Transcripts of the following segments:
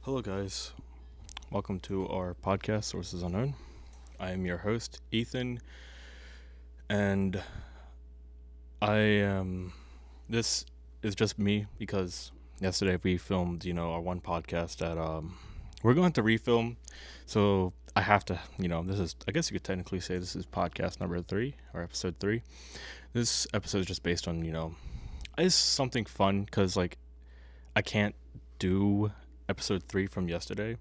Hello, guys. Welcome to our podcast, Sources Unknown. I am your host, Ethan, and I am. This is just me because yesterday we filmed, our one podcast that we're going to refilm. So I have to, this is. I guess you could technically say this is podcast number 3 or episode 3. This episode is just based on, it's something fun because I can't do episode 3 from yesterday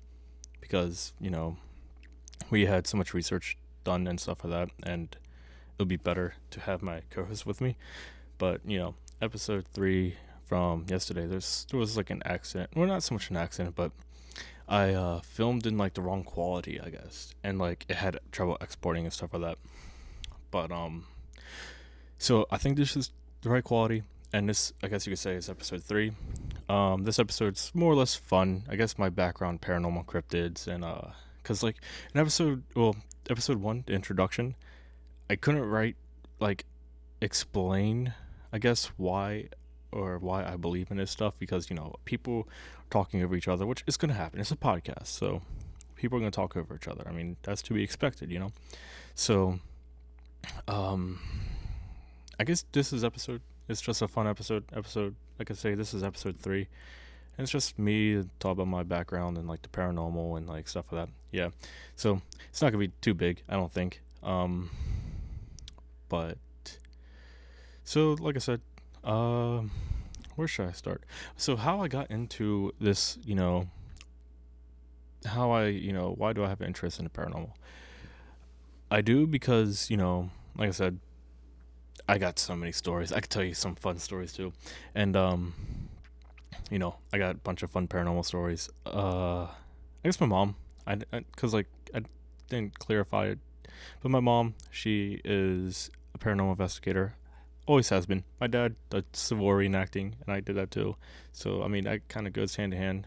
because we had so much research done and stuff like that, and it'll be better to have my co-host with me. But episode 3 from yesterday, there was an accident. Well, not so much an accident, but I filmed in the wrong quality, I guess, and it had trouble exporting and stuff like that. But so I think this is the right quality, and this, I guess you could say, is episode 3. This episode's more or less fun. I guess my background, paranormal cryptids, and cause in episode 1, the introduction, I couldn't explain, I guess, why I believe in this stuff, because people are talking over each other, which is gonna happen. It's a podcast, so people are gonna talk over each other. I mean, that's to be expected, So, I guess this is it's just a fun episode. Like I say, this is episode 3. And it's just me talk about my background and the paranormal and stuff like that. Yeah. So it's not gonna be too big, I don't think. But so like I said, where should I start? So how I got into this, why do I have interest in the paranormal? I do because, like I said, I got so many stories. I could tell you some fun stories too. And I got a bunch of fun paranormal stories. I guess my mom, I didn't clarify it, but my mom, she is a paranormal investigator. Always has been. My dad does civil war reenacting, and I did that too. So I mean, that kind of goes hand in hand.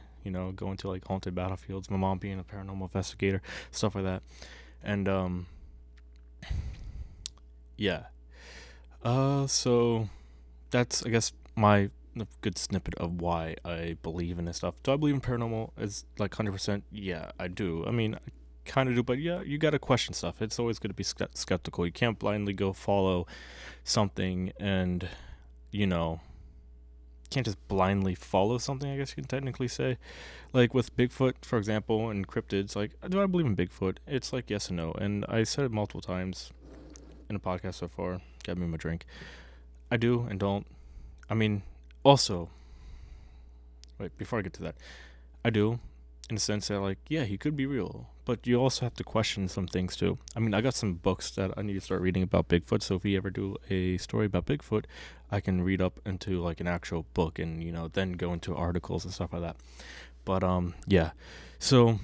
Going to haunted battlefields. My mom being a paranormal investigator, stuff like that, and yeah. So that's, I guess, my good snippet of why I believe in this stuff. Do I believe in paranormal? Is 100%? Yeah, I do. I mean, I kind of do, but yeah, you gotta question stuff. It's always good to be skeptical. You can't blindly go follow something, and can't just blindly follow something, I guess you can technically say. With Bigfoot, for example, and cryptids, do I believe in Bigfoot? It's yes and no, and I said it multiple times in a podcast so far. Got me my drink. I do and don't. I mean, also, wait, before I get to that, I do, in the sense that, yeah, he could be real, but you also have to question some things too. I mean, I got some books that I need to start reading about Bigfoot, so if we ever do a story about Bigfoot, I can read up into, an actual book and, then go into articles and stuff like that. But, yeah. So,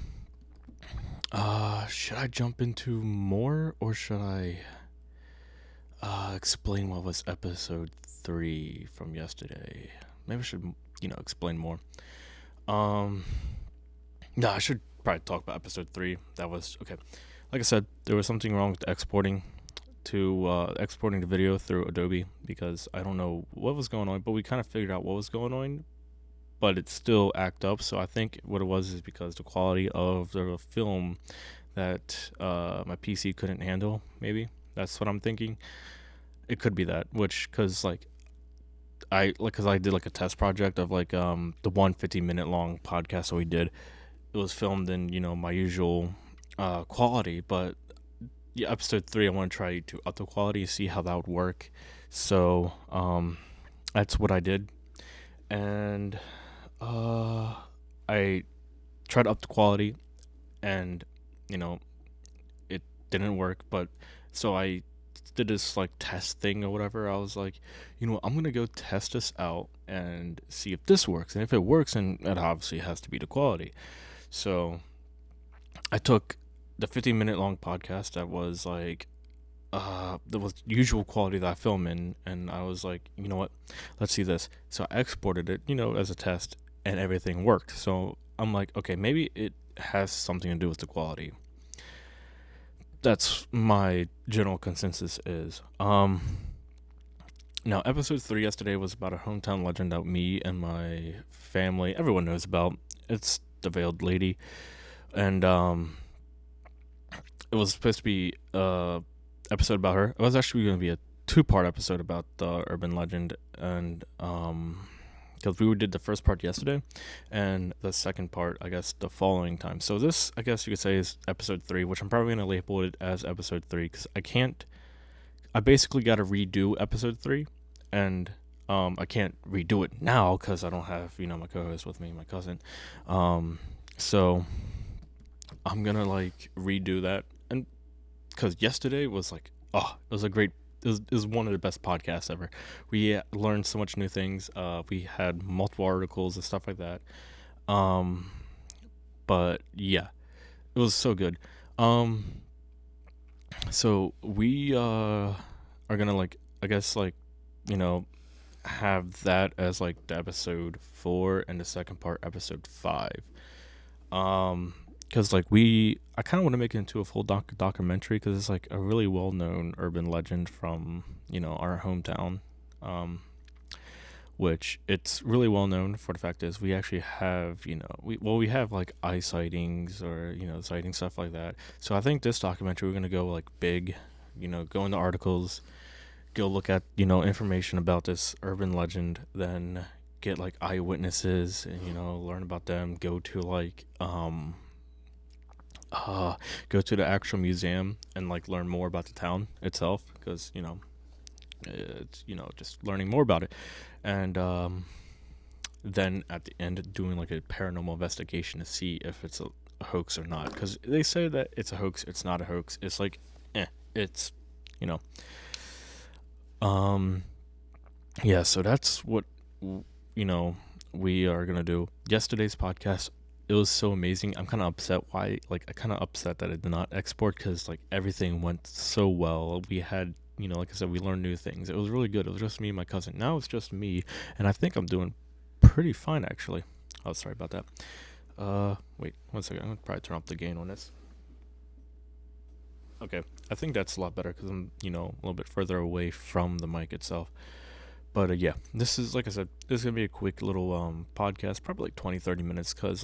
should I jump into more, or should I explain what was episode 3 from yesterday? Maybe I should, explain more. No, I should probably talk about episode 3. That was, okay. Like I said, there was something wrong with exporting the video through Adobe, because I don't know what was going on, but we kind of figured out what was going on, but it still act up. So I think what it was is because the quality of the film that my PC couldn't handle, maybe. That's what I'm thinking. It could be that, because I did a test project of the 150-minute long podcast that we did. It was filmed in my usual quality, but yeah, episode 3 I want to try to up the quality, see how that would work. So that's what I did, and I tried to up the quality, and it didn't work. But so I did this test thing or whatever. I was like, I'm gonna go test this out and see if this works, and if it works, then it obviously has to be the quality. So I took the 15-minute long podcast that was the was usual quality that I film in, and I was like, you know what, let's see this. So I exported it, as a test, and everything worked. So I'm like, okay, maybe it has something to do with the quality. That's my general consensus is. Now, episode 3 yesterday was about a hometown legend that me and my family, everyone knows about. It's the Veiled Lady, and it was supposed to be episode about her. It was actually going to be a 2-part episode about the urban legend, and because we did the first part yesterday, and the second part, I guess, the following time. So this, I guess you could say, is episode 3, which I'm probably going to label it as episode 3, because I basically got to redo episode 3, and I can't redo it now because I don't have, my co-host with me, my cousin. So I'm gonna redo that, and because yesterday was it was it was one of the best podcasts ever. We learned so much new things. We had multiple articles and stuff like that. But yeah, it was so good. So we are gonna I guess have that as the episode 4, and the second part episode 5. Because I kind of want to make it into a full documentary, because it's a really well-known urban legend from our hometown, which it's really well known for. The fact is, we actually have we have eye sightings, or sighting stuff like that. So I think this documentary, we're gonna go big, go into articles, go look at information about this urban legend, then get eyewitnesses and learn about them, go to go to the actual museum and learn more about the town itself, because it's just learning more about it, and then at the end doing a paranormal investigation to see if it's a hoax or not, because they say that it's a hoax, it's not a hoax, it's it's yeah, so that's what we are gonna do. Yesterday's podcast, it was so amazing. I'm kind of upset that it did not export, because everything went so well. We had like I said, we learned new things. It was really good. It was just me and my cousin. Now it's just me, and I think I'm doing pretty fine, actually. Oh, sorry about that. Wait 1 second. I'm gonna probably turn up the gain on this. Okay, I think that's a lot better, because I'm a little bit further away from the mic itself. But yeah, this is, like I said, this is gonna be a quick little podcast, probably 20-30 minutes, because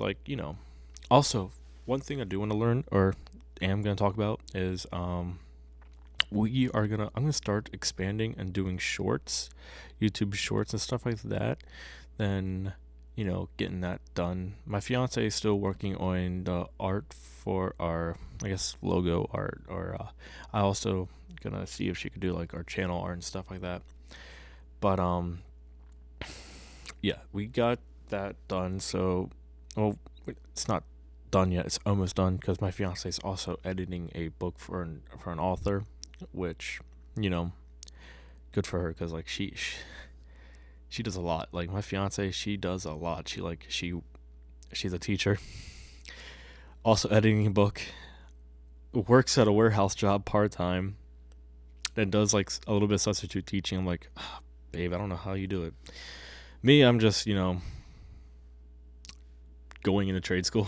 also, one thing I do want to learn, or am gonna talk about, is I'm gonna start expanding and doing shorts, YouTube shorts and stuff like that. Then getting that done. My fiance is still working on the art for our, I guess, logo art, or I also gonna see if she could do our channel art and stuff like that. But yeah, we got that done. So, well, it's not done yet. It's almost done, because my fiance is also editing a book for an author, which good for her, because she does a lot. My fiance, she does a lot. She's a teacher, also editing a book, works at a warehouse job part-time, then does a little bit of substitute teaching. I'm like, babe, I don't know how you do it. Me, I'm just going into trade school,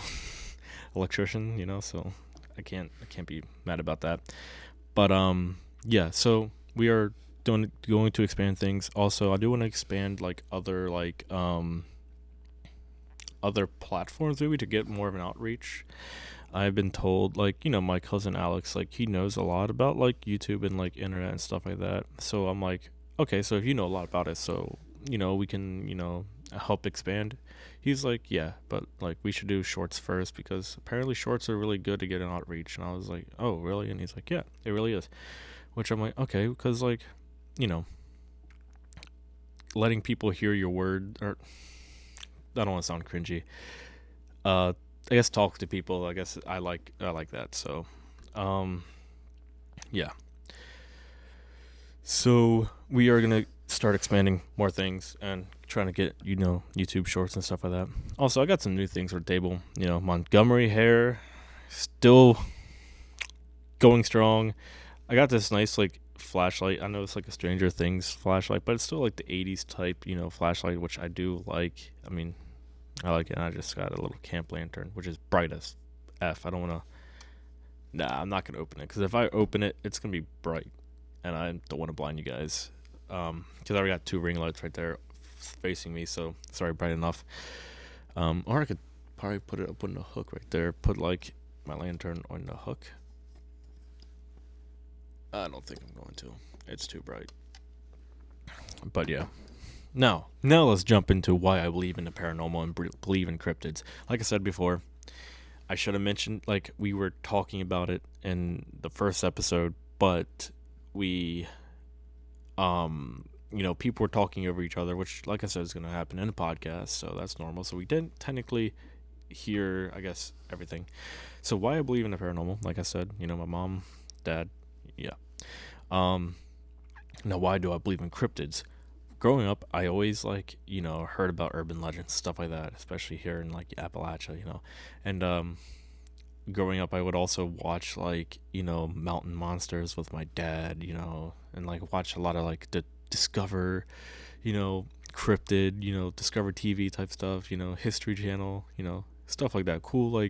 electrician, so I can't be mad about that. But yeah, so we are going to expand things. Also, I do want to expand other platforms, maybe, to get more of an outreach. I've been told my cousin Alex, he knows a lot about YouTube and internet and stuff like that. So I'm like, okay, so if you know a lot about it, so we can help expand. He's like, yeah, but we should do shorts first, because apparently shorts are really good to get an outreach. And I was like, oh, really? And he's like, yeah, it really is. Which I'm like, okay, because letting people hear your word, or I don't want to sound cringy, I guess talk to people, I guess I like that. So yeah, so we are gonna start expanding more things and trying to get YouTube shorts and stuff like that. Also, I got some new things for the table. Montgomery hair, still going strong. I got this nice flashlight. I know it's a Stranger Things flashlight, but it's still the 80s type flashlight, which I do like. I mean, I like it. And I just got a little camp lantern, which is bright as F. I don't want to. Nah, I'm not gonna open it, because if I open it, it's gonna be bright, and I don't want to blind you guys. Because I already got 2 ring lights right there facing me, so it's already bright enough. Or I could probably put it up on the hook right there. Put like my lantern on the hook. I don't think I'm going to. It's too bright. But yeah. Now let's jump into why I believe in the paranormal and believe in cryptids. Like I said before, I should have mentioned, like, we were talking about it in the first episode, but we, people were talking over each other, which, like I said, is going to happen in a podcast, so that's normal. So we didn't technically hear, I guess, everything. So why I believe in the paranormal, like I said, my mom, dad, yeah. Now why do I believe in cryptids? Growing up, I always heard about urban legends, stuff like that, especially here in like Appalachia, and growing up, I would also watch mountain monsters with my dad, and like watch a lot of like the Discover, cryptid, Discover TV type stuff, History Channel, stuff like that. Cool,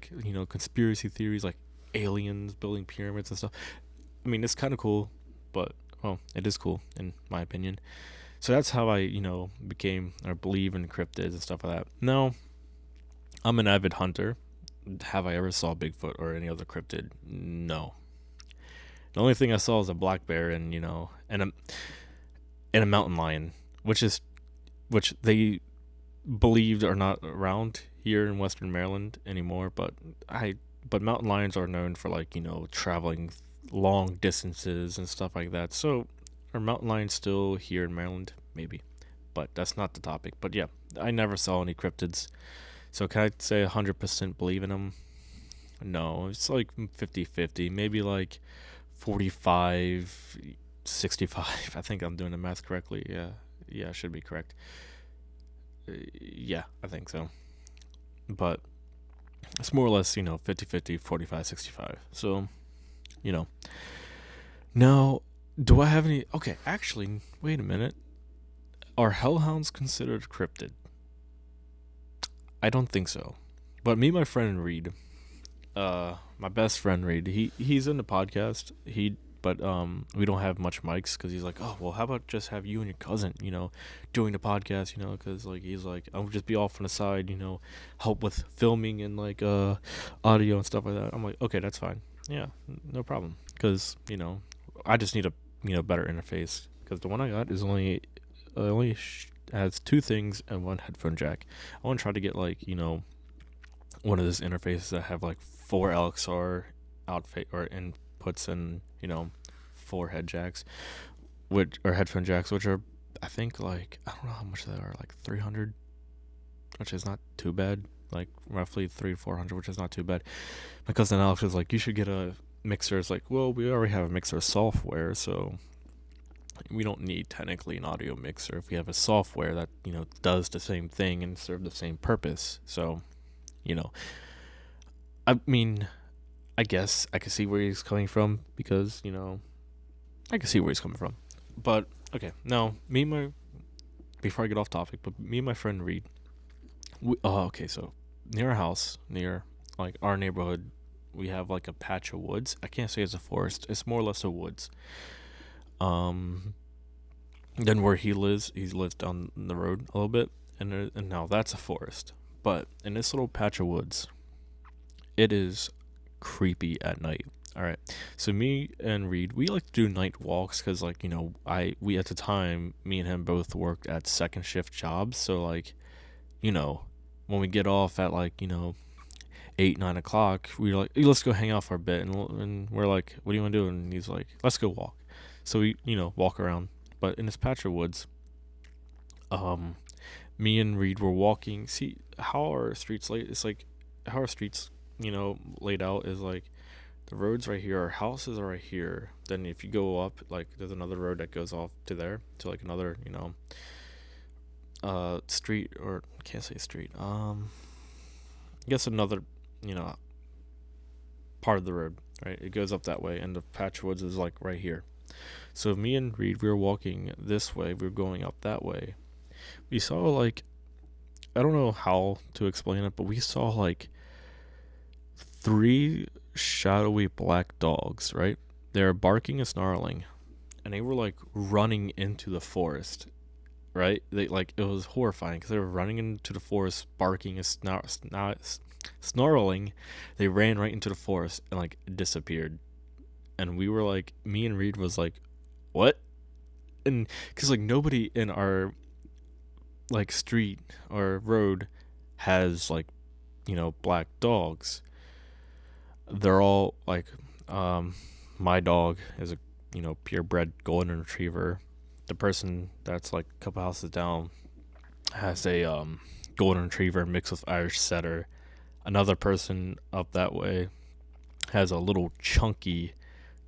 conspiracy theories, like aliens building pyramids and stuff. I mean, it's kind of cool, but well, it is cool in my opinion. So that's how I, became or believe in cryptids and stuff like that. Now, I'm an avid hunter. Have I ever saw Bigfoot or any other cryptid? No. The only thing I saw is a black bear and a mountain lion, which they believed are not around here in Western Maryland anymore. But mountain lions are known for traveling long distances and stuff like that. So, are mountain lions still here in Maryland? Maybe, but that's not the topic. But yeah, I never saw any cryptids. So can I say 100% believe in them? No, it's like 50-50, maybe like 45, 65. I think I'm doing the math correctly. Yeah, I should be correct. Yeah, I think so. But it's more or less, 50-50, 45, 65. So, Now, do I have any... Okay, actually, wait a minute. Are hellhounds considered cryptid? I don't think so. But me and my friend Reed, my best friend Reed, he's in the podcast. But we don't have much mics because he's like, oh, well, how about just have you and your cousin, doing the podcast, because he's like, I'll just be off on the side, help with filming and audio and stuff like that. I'm like, okay, that's fine. Yeah, no problem. Because, I just need a better interface, because the one I got is only has two things and one headphone jack. I want to try to get one of those interfaces that have 4 LXR outfit or inputs and 4 head jacks, which are headphone jacks, which are I think I don't know how much they are, 300, which is not too bad. Roughly 300-400, which is not too bad. My cousin Alex was like, you should get a mixer. It's like, well, we already have a mixer software, so we don't need technically an audio mixer if we have a software that does the same thing and serve the same purpose. So I mean, I guess I can see where he's coming from, because I can see where he's coming from. But okay, now before I get off topic, but me and my friend Reed, so near our house, near our neighborhood, we have a patch of woods. I can't say it's a forest. It's more or less a woods. Then where he lives down the road a little bit, and now that's a forest. But in this little patch of woods, it is creepy at night. All right, so me and Reed, we like to do night walks because we at the time, me and him both worked at second shift jobs. So when we get off at 8-9 o'clock, we're like, hey, let's go hang out for a bit, and we're like, what do you want to do? And he's like, let's go walk. So we walk around, but in this patch of woods, me and Reed were walking. See how our streets laid? It's how our streets laid out is the roads right here, our houses are right here. Then if you go up, there's another road that goes off to there, to another street, or can't say street, I guess another part of the road, right? It goes up that way, and the patch of woods is right here. So me and Reed, we were walking this way, we were going up that way. We saw I don't know how to explain it, but we saw 3 shadowy black dogs, right? They were barking and snarling, and they were running into the forest, right? They it was horrifying because they were running into the forest, barking and Snarling, they ran right into the forest and like disappeared. And we were like, me and Reed was like, what? And because like nobody in our like street or road has like, black dogs. They're all like, my dog is a, purebred golden retriever. The person that's like a couple houses down has a golden retriever mixed with Irish setter. Another person up that way has a little chunky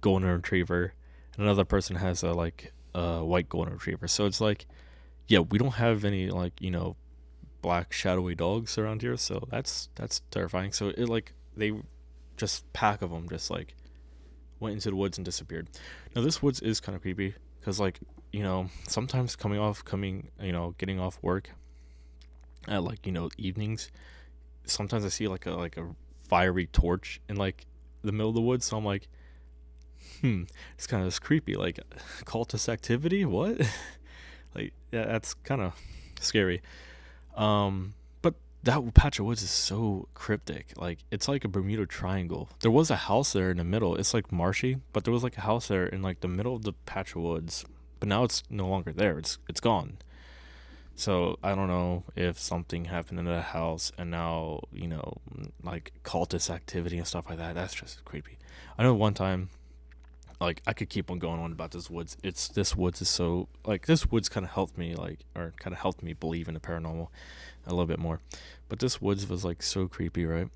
golden retriever, and another person has a like white golden retriever. So it's like, yeah, we don't have any like black shadowy dogs around here, so that's terrifying. So it like they just pack of them just like went into the woods and disappeared. Now this woods is kind of creepy because like sometimes getting off work at like evenings, sometimes I see like a fiery torch in like the middle of the woods. So I'm like, it's kind of creepy. Like cultist activity, what? Like yeah, that's kind of scary. But that patch of woods is so cryptic. Like it's like a Bermuda Triangle. There was a house there in the middle. It's like marshy, but there was like a house there in like the middle of the patch of woods. But now it's no longer there. It's gone. So I don't know if something happened in that house and now, like cultist activity and stuff like that. That's just creepy. I know one time, like I could keep on going on about this woods. This woods is so like this woods kind of helped me believe in the paranormal a little bit more. But this woods was like so creepy, right?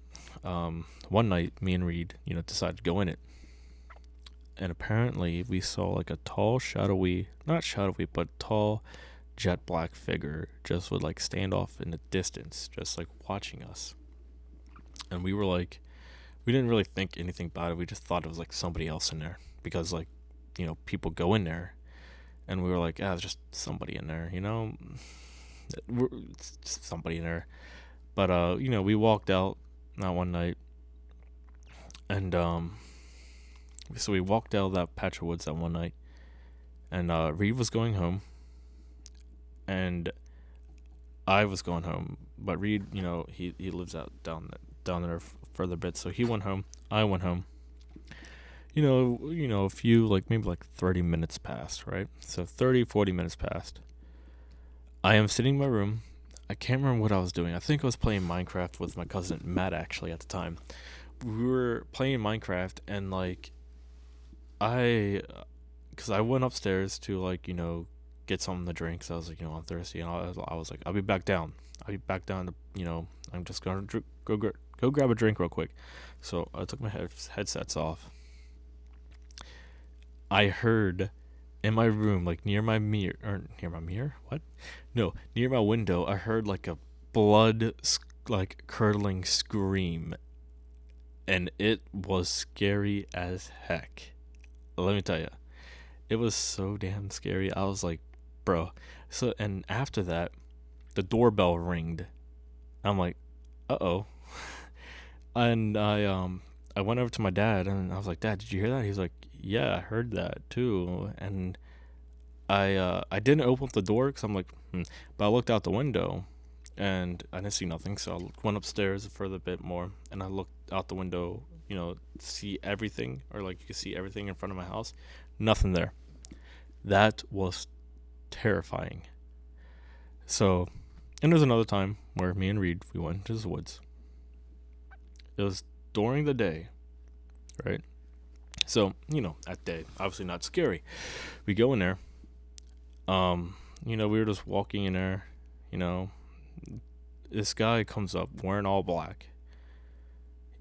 One night me and Reed, decided to go in it. And apparently we saw like a tall, not shadowy, but tall jet black figure just would like stand off in the distance, just like watching us. And we were like, we didn't really think anything about it. We just thought it was like somebody else in there because like, people go in there, and we were like, it's just somebody in there, it's just somebody in there. But we walked out that one night, and so we walked out of that patch of woods that one night, and Reed was going home, and I was going home. But Reed, he lives out down there further bit, so he went home. I went home. A few like maybe like 30 minutes passed, right? So 30-40 minutes passed. I am sitting in my room. I can't remember what I was doing. I think I was playing Minecraft with my cousin Matt actually at the time. We were playing Minecraft, and like because I went upstairs to like get something to drink. So I was like I'm thirsty, and I was like I'll be back down. To I'm just gonna go grab a drink real quick. So I took my headsets off. I heard in my room, like near my mirror, what? No, near my window, I heard like a blood, like curdling scream, and it was scary as heck. Let me tell you, it was so damn scary. I was like, bro. So, and after that, the doorbell ringed. I'm like, uh-oh. And I went over to my dad, and I was like, Dad, did you hear that? He's like, yeah, I heard that too. And I didn't open up the door because I'm like, but I looked out the window, and I didn't see nothing. So I went upstairs a further bit more, and I looked out the window, see everything, or like you could see everything in front of my house. Nothing there. That was terrifying. So, and there's another time where me and Reed, we went to the woods. It was during the day, right? So, at day, obviously not scary. We go in there. We were just walking in there, This guy comes up wearing all black.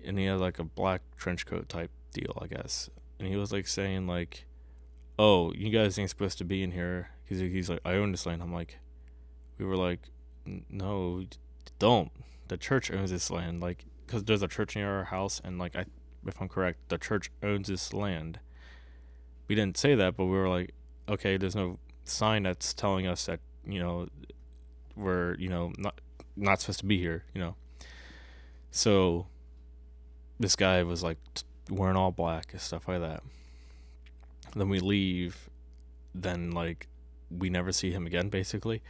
And he had like a black trench coat type deal, I guess. And he was like saying like, oh, you guys ain't supposed to be in here. He's like, I own this land. I'm like, we were like, no, don't. The church owns this land. Like, because there's a church near our house, and like if I'm correct, the church owns this land. We didn't say that, but we were like, okay, there's no sign that's telling us that we're not supposed to be here. So this guy was like wearing all black and stuff like that. Then we leave. Then like we never see him again, basically.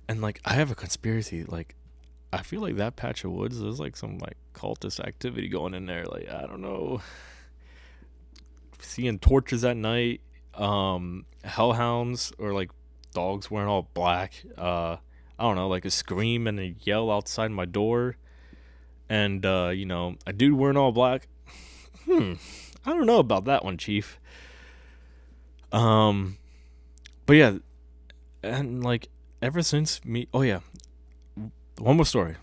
And like I have a conspiracy. Like I feel like that patch of woods, there's like some like cultist activity going in there. Like, I don't know, seeing torches at night, hellhounds or like dogs wearing all black. I don't know, like a scream and a yell outside my door, and a dude wearing all black. I don't know about that one, Chief. Um, but yeah, and like ever since me. Oh yeah, one more story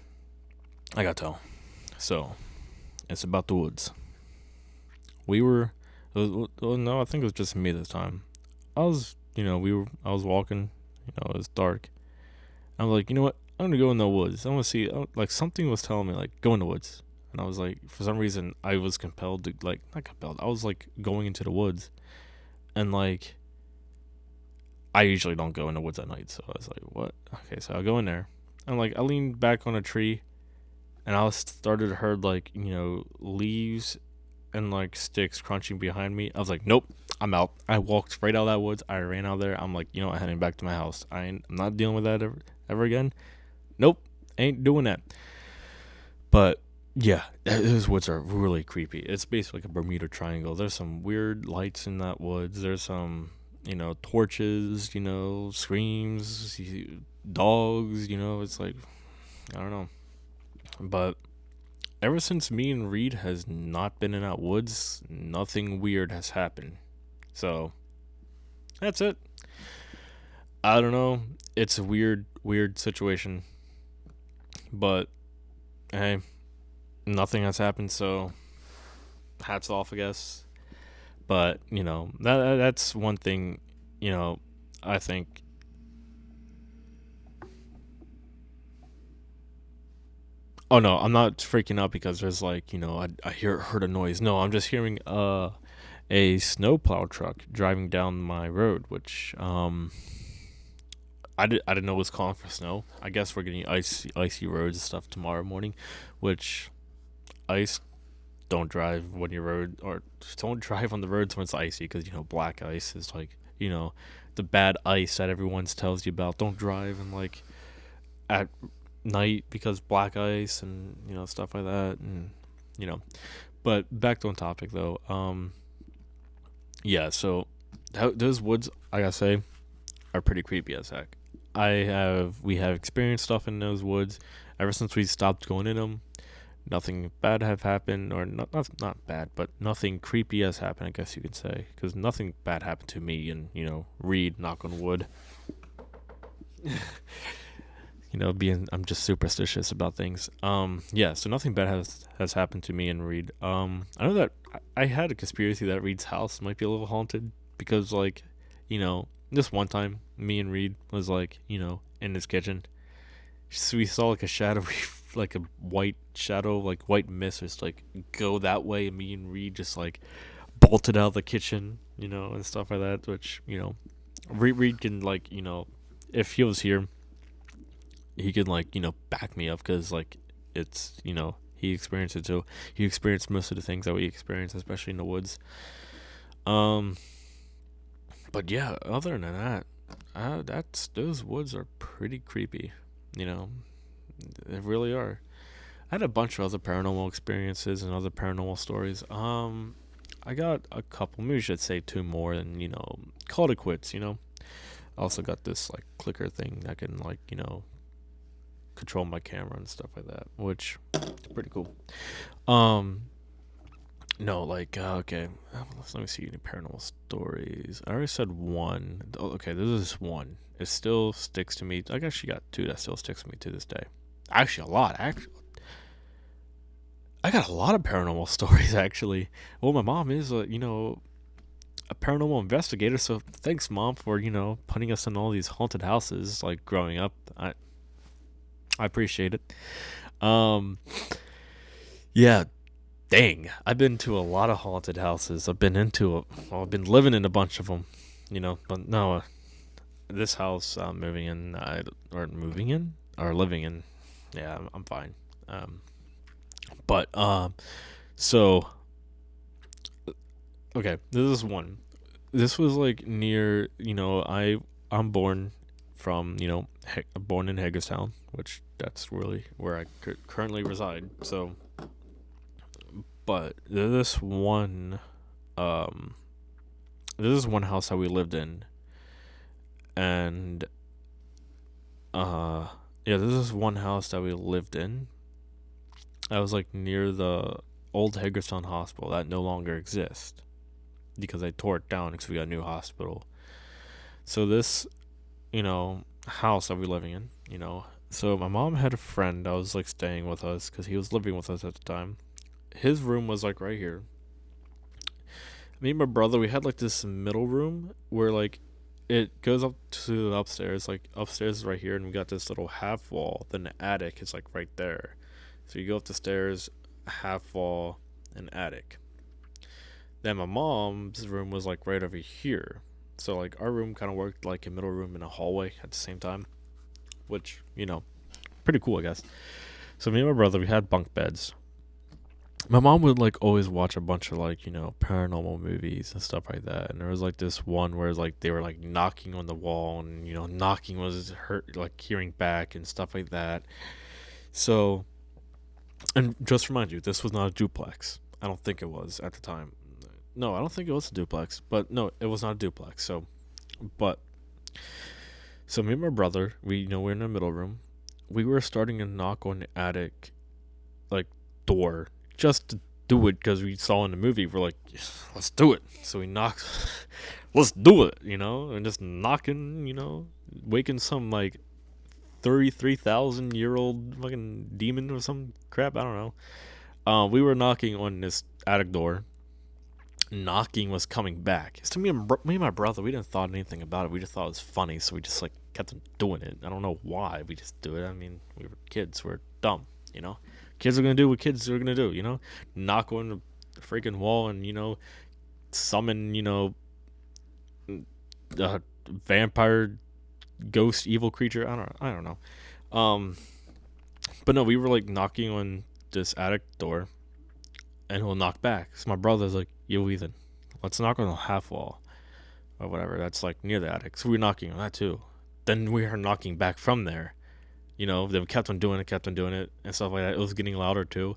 I gotta tell. So it's about the woods. We were, no, I think it was just me this time. I was walking. It was dark. I was like, you know what? I'm gonna go in the woods. I want to see. Like something was telling me like go in the woods, and I was like, for some reason, I was compelled to like not compelled. I was like going into the woods, and like I usually don't go in the woods at night, so I was like, what? Okay, so I go in there, and like I leaned back on a tree, and I started to heard like leaves and like sticks crunching behind me. I was like, nope, I'm out. I walked right out of that woods. I ran out there. I'm like, I'm heading back to my house. I'm not dealing with that ever again. Nope, ain't doing that. But yeah, those woods are really creepy. It's basically like a Bermuda Triangle. There's some weird lights in that woods. There's some, torches, screams, dogs, it's like, I don't know. But ever since me and Reed has not been in that woods, nothing weird has happened. So that's it. I don't know. It's a weird situation. But hey, nothing has happened, so hats off, I guess. But that's one thing. I think. Oh no, I'm not freaking out because there's like I heard a noise. No, I'm just hearing a snowplow truck driving down my road, which I didn't know it was calling for snow. I guess we're getting icy roads and stuff tomorrow morning, which ice don't drive when you're road or don't drive on the roads when it's icy because black ice is like the bad ice that everyone tells you about. Don't drive and like at night because black ice and stuff like that and but back to on topic though. Yeah, so those woods I gotta say are pretty creepy as heck. We have experienced stuff in those woods ever since we stopped going in them. Nothing bad have happened, or not bad, but nothing creepy has happened, I guess you could say, because nothing bad happened to me, and Reed, knock on wood. I'm just superstitious about things. Yeah, so nothing bad has happened to me and Reed. I know that I had a conspiracy that Reed's house might be a little haunted because, like, this one time, me and Reed was like, in his kitchen, so we saw like a shadow, like a white shadow, like white mist, just like go that way, and me and Reed just like bolted out of the kitchen, and stuff like that. Which Reed can like if he was here, he could like back me up because like it's he experienced it too. He experienced most of the things that we experienced, especially in the woods. But yeah, other than that, those woods are pretty creepy. They really are. I had a bunch of other paranormal experiences and other paranormal stories. I got a couple. Maybe I should say two more, and call it quits. I also got this like clicker thing that can like control my camera and stuff like that, which is pretty cool. No, like okay, let me see any paranormal stories. I already said one. Okay, this is one. It still sticks to me. I actually got two that still sticks to me to this day. Actually, a lot. Actually, I got a lot of paranormal stories. Actually, well, my mom is a paranormal investigator. So thanks, Mom, for putting us in all these haunted houses. Like growing up, I appreciate it. Yeah, dang, I've been to a lot of haunted houses. I've been I've been living in a bunch of them, but no, this house I'm moving in, or living in, yeah, I'm fine. But so okay, this is one. This was like near, I'm born from, born in Hagerstown, which that's really where I currently reside. So, but um, there's this one house that we lived in, and yeah, this is one house that we lived in. I was like near the old Hagerstown Hospital that no longer exists because they tore it down because we got a new hospital. So this, house that we're living in, so my mom had a friend that was like staying with us because he was living with us at the time. His room was like right here. Me and my brother, we had like this middle room where like it goes up to the upstairs. Like upstairs is right here, and we got this little half wall. Then the attic is like right there. So you go up the stairs, half wall, and attic. Then my mom's room was like right over here. So like our room kind of worked like a middle room and a hallway at the same time, which pretty cool, I guess. So me and my brother, we had bunk beds. My mom would like always watch a bunch of like paranormal movies and stuff like that. And there was like this one where like they were like knocking on the wall, and knocking was hurt, like hearing back and stuff like that. So, and just to remind you, this was not a duplex. I don't think it was at the time. No, I don't think it was a duplex. But no, it was not a duplex. So me and my brother, we're in the middle room. We were starting to knock on the attic, like, door, just to do it because we saw in the movie. We're like, let's do it. So we knocked, let's do it, and just knocking, waking some like 33,000-year-old fucking demon or some crap. I don't know. We were knocking on this attic door. Knocking was coming back. So me and my brother, we didn't thought anything about it. We just thought it was funny, so we just like kept doing it. I don't know why. We just do it. I mean, we were kids. We're dumb, Kids are gonna do what kids are gonna do, Knock on the freaking wall and summon a vampire, ghost, evil creature. I don't know. But no, we were like knocking on this attic door, and he'll knock back. So my brother's like, yo, Ethan, let's knock on the half wall or whatever that's like near the attic. So we're knocking on that too. Then we are knocking back from there. Then we kept on doing it and stuff like that. It was getting louder too.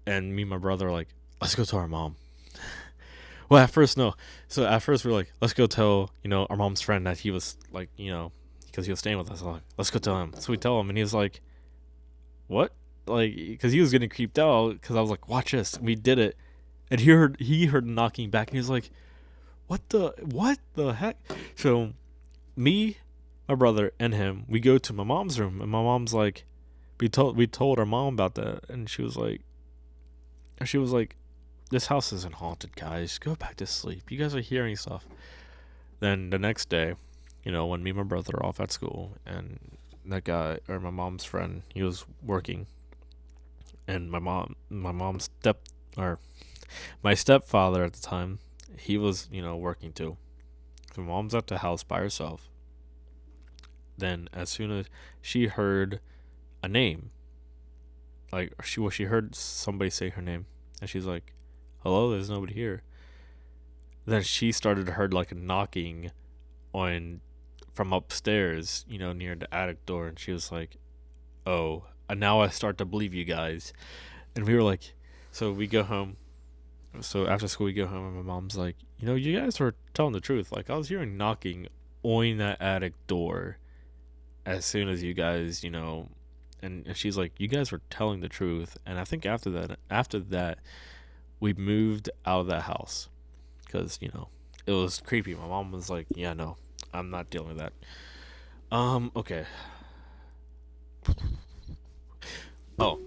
And me and my brother were like, let's go tell our mom. Well, at first, no. So at first we were like, let's go tell, our mom's friend that he was like, because he was staying with us. I'm like, let's go tell him. So we tell him, and he was like, what? Like, because he was getting creeped out because I was like, watch this. We did it. And he heard knocking back, and he was like, what the heck? So me, my brother, and him, we go to my mom's room, and my mom's like, we told our mom about that, and she was like, this house isn't haunted, guys. Go back to sleep. You guys are hearing stuff. Then the next day, when me and my brother are off at school, and that guy, or my mom's friend, he was working, and my stepfather at the time, he was, working too. So mom's at the house by herself. Then as soon as she heard a name, like she heard somebody say her name, and she's like, hello, there's nobody here. Then she started to heard like a knocking on from upstairs, near the attic door, and she was like, oh, and now I start to believe you guys. And we were like, so we go home. So after school we go home, and my mom's like, you guys were telling the truth. Like, I was hearing knocking on that attic door as soon as you guys, and she's like, you guys were telling the truth. And I think after that, we moved out of that house because, it was creepy. My mom was like, yeah, no, I'm not dealing with that. Okay. Oh,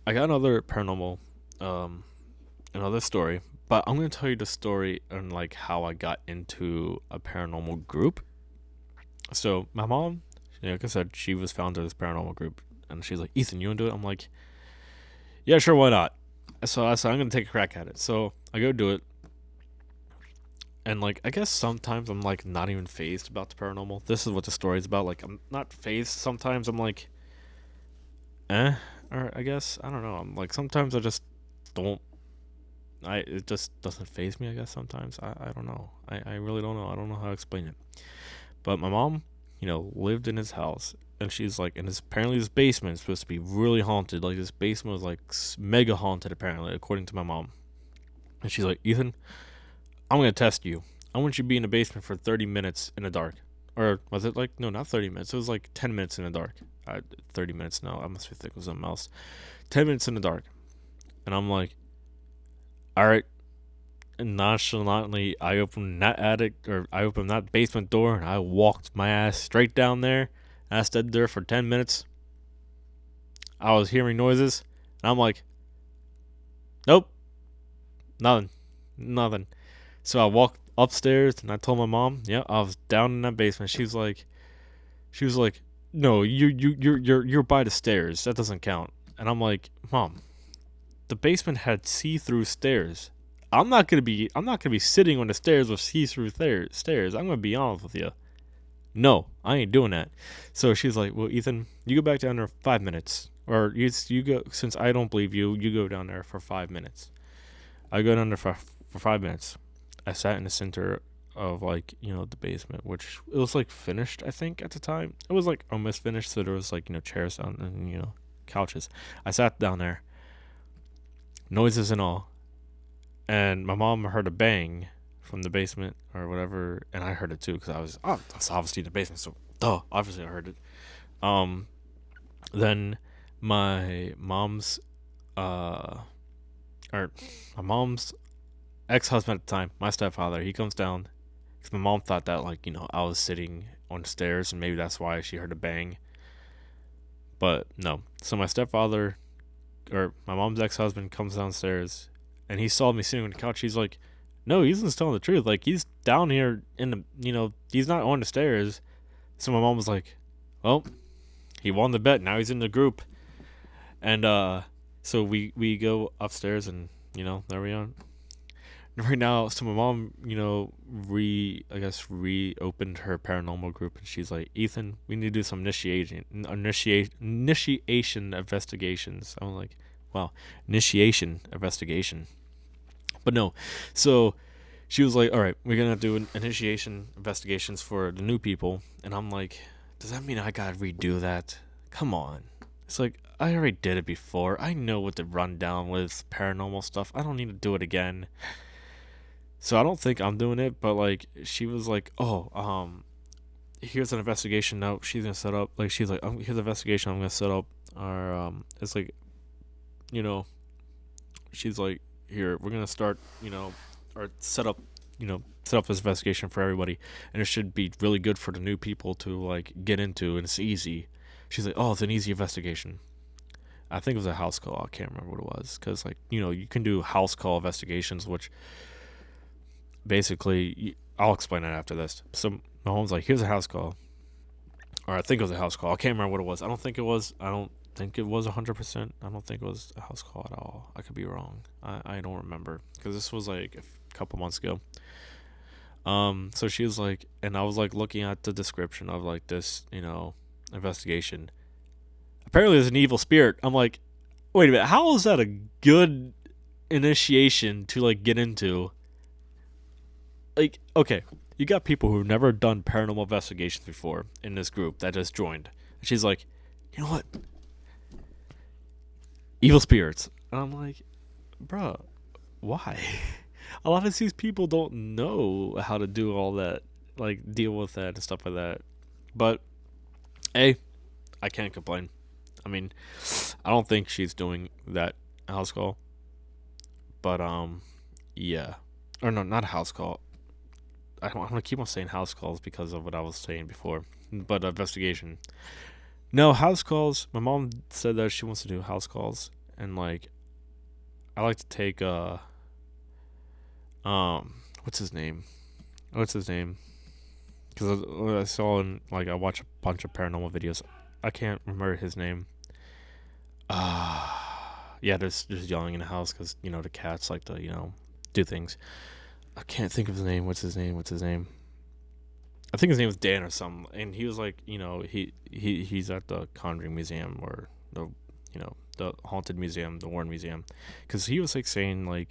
I got another paranormal, another story, but I'm going to tell you the story and like how I got into a paranormal group. So my mom, like I said, she was founder of this paranormal group, and she's like, Ethan, you want to do it? I'm like, yeah, sure, why not? So I said, I'm going to take a crack at it. So I go do it. And like, I guess sometimes I'm like not even phased about the paranormal. This is what the story's about. Like, I'm not phased. Sometimes I'm like, or I guess, I don't know. I'm like, sometimes I just don't, it just doesn't faze me, I guess sometimes. I don't know. I really don't know. I don't know how to explain it. But my mom, lived in his house. And she's like, and apparently this basement is supposed to be really haunted. Like, this basement was like mega haunted, apparently, according to my mom. And she's like, Ethan, I'm going to test you. I want you to be in the basement for 30 minutes in the dark. Or was it like, no, not 30 minutes. It was like 10 minutes in the dark. 30 minutes, no, I must be thinking of something else. 10 minutes in the dark. And I'm like, all right. And nonchalantly, I opened that basement door, and I walked my ass straight down there. And I stood there for 10 minutes. I was hearing noises, and I'm like, nope, nothing. So I walked upstairs, and I told my mom, yeah, I was down in that basement. She was like, no, you're by the stairs. That doesn't count. And I'm like, Mom, the basement had see-through stairs. I'm not gonna be sitting on the stairs with see-through stairs. I'm gonna be honest with you. No, I ain't doing that. So she's like, well, Ethan, you go back down there for 5 minutes, or you go. Since I don't believe you, you go down there for 5 minutes. I go down there for 5 minutes. I sat in the center of the basement, which it was like finished. I think at the time it was like almost finished. So there was like chairs down and couches. I sat down there, noises and all. And my mom heard a bang from the basement or whatever, and I heard it too because I was obviously in the basement, so obviously I heard it. Then my mom's ex-husband at the time, my stepfather, he comes down because my mom thought that I was sitting on the stairs, and maybe that's why she heard a bang. But no, so my stepfather or my mom's ex-husband comes downstairs. And he saw me sitting on the couch. He's like, no, Ethan's telling the truth. Like, he's down here in the, he's not on the stairs. So my mom was like, well, he won the bet. Now he's in the group. And so we go upstairs and, there we are. Right now, so my mom, reopened her paranormal group. And she's like, Ethan, we need to do some initiation investigations. I'm like, wow, initiation investigation. But no, so she was like, all right, we're going to do initiation investigations for the new people. And I'm like, does that mean I got to redo that? Come on. It's like, I already did it before. I know what to run down with paranormal stuff. I don't need to do it again. So I don't think I'm doing it, but she was like, oh, here's an investigation note she's going to set up. She's like, here's an investigation I'm going to set up. Or, it's like, she's like, here, we're gonna start, or set up this investigation for everybody, and it should be really good for the new people to get into, and it's easy. She's like, oh, it's an easy investigation. I think it was a house call. I can't remember what it was, because you can do house call investigations, which basically I'll explain that after this. So my mom's like, here's a house call, or I think it was a house call. I can't remember what it was. I don't think it was 100%. I don't think it was a house call at all. I could be wrong. I don't remember because this was a couple months ago. So she was like, and I was looking at the description of this, investigation. Apparently there's an evil spirit. I'm like, wait a minute, how is that a good initiation to get into? Okay, you got people who've never done paranormal investigations before in this group that just joined. And she's like, you know what? Evil spirits. And I'm like, bruh, why? A lot of these people don't know how to do all that, deal with that and stuff like that. But, hey, I can't complain. I mean, I don't think she's doing that house call. But, yeah. Or no, not a house call. I'm going to keep on saying house calls because of what I was saying before. But investigation. No, house calls. My mom said that she wants to do house calls, and I like to take what's his name? Because I saw in I watch a bunch of paranormal videos. I can't remember his name. Yeah, there's yelling in the house because the cats like to do things. I can't think of his name. What's his name? I think his name was Dan or something, and he was he's at the Conjuring Museum or the Haunted Museum, the Warren Museum, because he was saying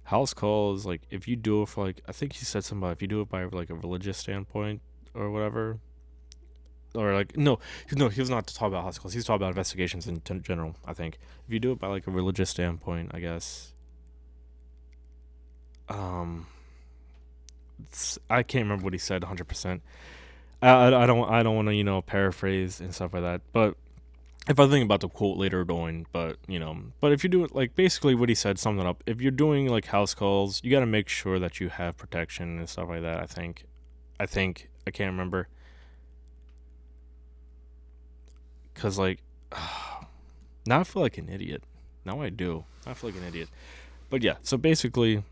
house calls, if you do it for I think he said something about if you do it by a religious standpoint or whatever, or like no, he was not talking about hospitals. He's talking about investigations in general. I think if you do it by like a religious standpoint, I guess. Um, I can't remember what he said 100%. I don't want to paraphrase and stuff like that. But if I think about the quote later on, but if you do it like basically what he said, summed it up. If you're doing like house calls, you got to make sure that you have protection and stuff like that. I think I can't remember because like now I feel like an idiot. Now I do. I feel like an idiot. But yeah, so basically,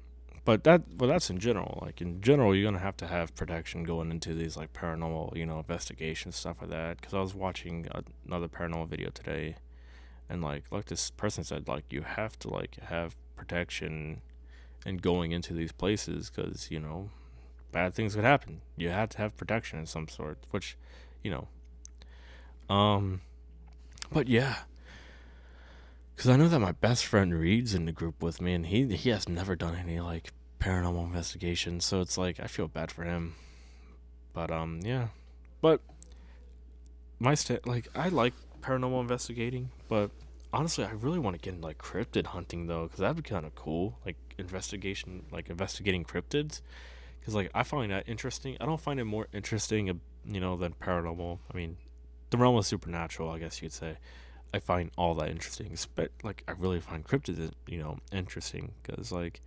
that's in general. Like in general, you're gonna have to have protection going into these like paranormal, investigations stuff like that. Because I was watching another paranormal video today, and like this person said, like you have to like have protection and going into these places because bad things could happen. You have to have protection of some sort, which, you know, um, but yeah, because I know that my best friend reads in the group with me, and he has never done any like paranormal investigations, so it's like I feel bad for him. But yeah, but like I like paranormal investigating, but honestly, I really want to get into like cryptid hunting though, because that'd be kind of cool. Like investigating cryptids, because like I find that interesting. I don't find it more interesting, than paranormal. I mean, the realm of supernatural, I guess you'd say. I find all that interesting, but like I really find cryptids, interesting because like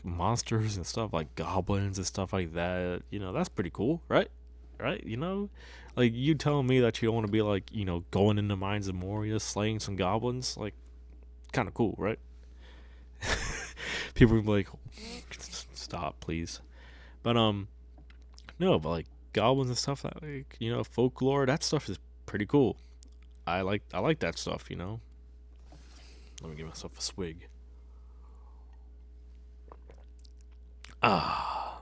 monsters and stuff like goblins and stuff like that. That's pretty cool, right? Right? Like you telling me that you don't want to be like going into mines of Moria, slaying some goblins, like kind of cool, right? People would be like, stop, please. But no, but like goblins and stuff that like folklore, that stuff is pretty cool. I like that stuff. Let me give myself a swig. Ah,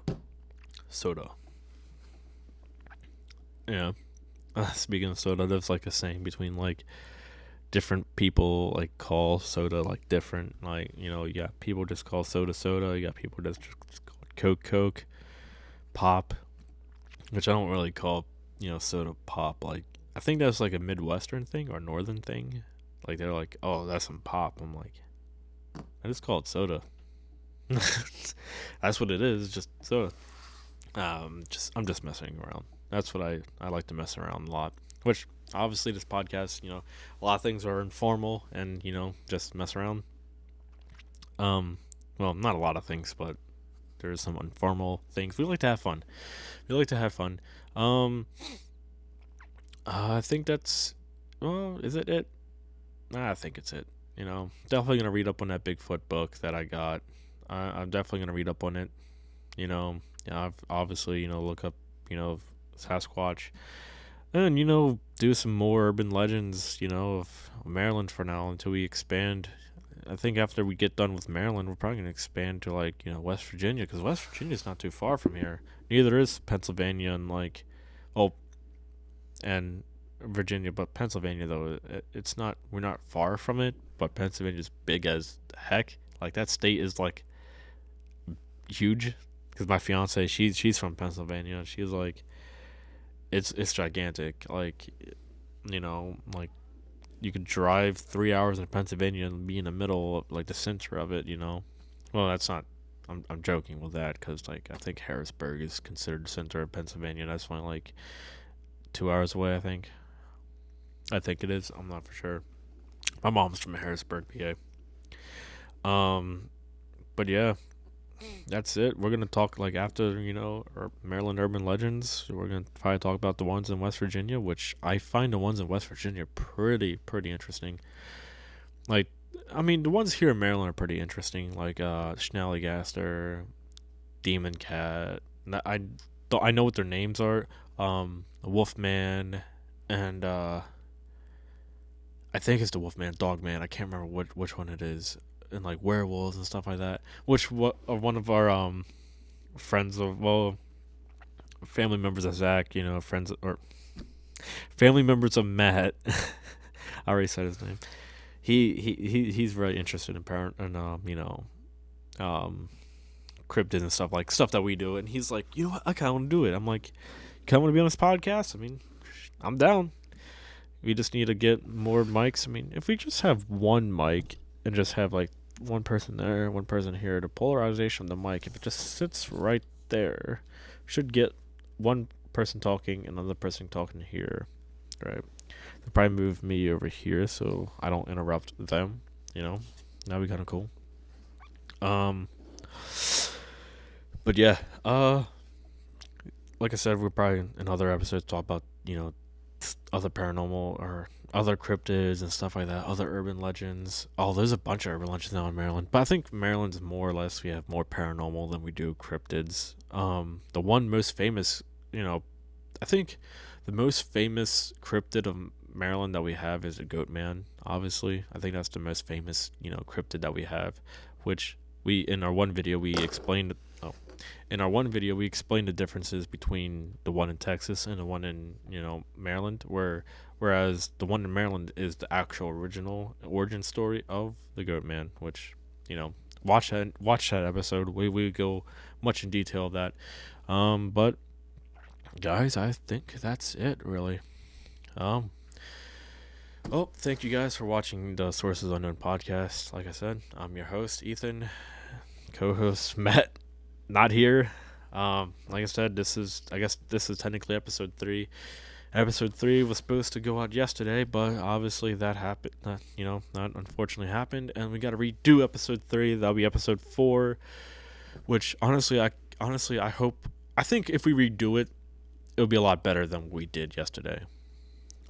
soda. Yeah. Speaking of soda, there's like a saying between like different people like call soda like different. Like you got people just call soda soda. You got people just call it Coke, pop, which I don't really call soda pop. Like I think that's like a Midwestern thing or Northern thing. Like they're like, oh, that's some pop. I'm like, I just call it soda. That's what it is, just soda. I'm just messing around. That's what I like to mess around a lot. Which obviously this podcast, a lot of things are informal and just mess around. Well, not a lot of things, but there's some informal things. We like to have fun. We like to have fun. I think that's. Well, is it it? I think it's it. Definitely gonna read up on that Bigfoot book that I got. I'm definitely gonna read up on it. I've obviously look up Sasquatch, and do some more urban legends of Maryland for now until we expand. I think after we get done with Maryland, we're probably gonna expand to like West Virginia, because West Virginia's not too far from here. Neither is Pennsylvania, and like, oh, and Virginia, but Pennsylvania though it's not. We're not far from it, but Pennsylvania's big as heck. Like that state is like huge. Because my fiance, she's from Pennsylvania. She's like, it's gigantic. Like, like you could drive 3 hours in Pennsylvania and be in the middle of like the center of it. Well, that's not. I'm joking with that because like I think Harrisburg is considered the center of Pennsylvania. That's only like 2 hours away. I think it is. I'm not for sure. My mom's from Harrisburg, PA. But yeah, that's it. We're gonna talk like after our Maryland urban legends. We're gonna probably talk about the ones in West Virginia, which I find the ones in West Virginia pretty interesting. Like, I mean, the ones here in Maryland are pretty interesting, like Schnallygaster, Demon Cat. I know what their names are. Wolfman, and I think it's the Wolfman, Dogman. I can't remember which one it is, and like werewolves and stuff like that. Which one of our friends of family members of Zach, friends or family members of Matt. I already said his name. He's very interested in parent and um cryptids and stuff that we do, and he's like, I kind of want to do it. I'm like, coming to be on this podcast, I mean, I'm down. We just need to get more mics. I mean, if we just have one mic and just have like one person there, one person here, the polarization of the mic, if it just sits right there, should get one person talking, another person talking here, right? They'll probably move me over here so I don't interrupt them. That'd be kind of cool. But yeah, like I said, we'll probably in other episodes talk about other paranormal or other cryptids and stuff like that, other urban legends. Oh, there's a bunch of urban legends now in Maryland, but I think Maryland's more or less we have more paranormal than we do cryptids. The one most famous, I think the most famous cryptid of Maryland that we have is a goat man. Obviously, I think that's the most famous, cryptid that we have, which we in our one video we explained. Oh, in our one video we explained the differences between the one in Texas and the one in Maryland, whereas the one in Maryland is the actual original origin story of the goat man, which watch that episode. We go much in detail of that. But guys, I think that's it really. Oh, thank you guys for watching the Sources Unknown podcast. Like I said, I'm your host, Ethan. Co-host, Matt, not here. Like I said, I guess this is technically episode 3. Episode 3 was supposed to go out yesterday, but obviously that happened. That unfortunately happened, and we got to redo episode 3. That'll be episode 4, which honestly, I think if we redo it, it'll be a lot better than we did yesterday.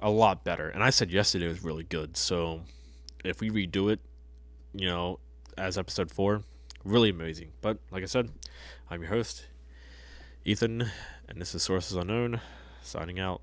A lot better. And I said yesterday was really good. So if we redo it, as episode 4, really amazing. But like I said, I'm your host, Ethan, and this is Sources Unknown, signing out.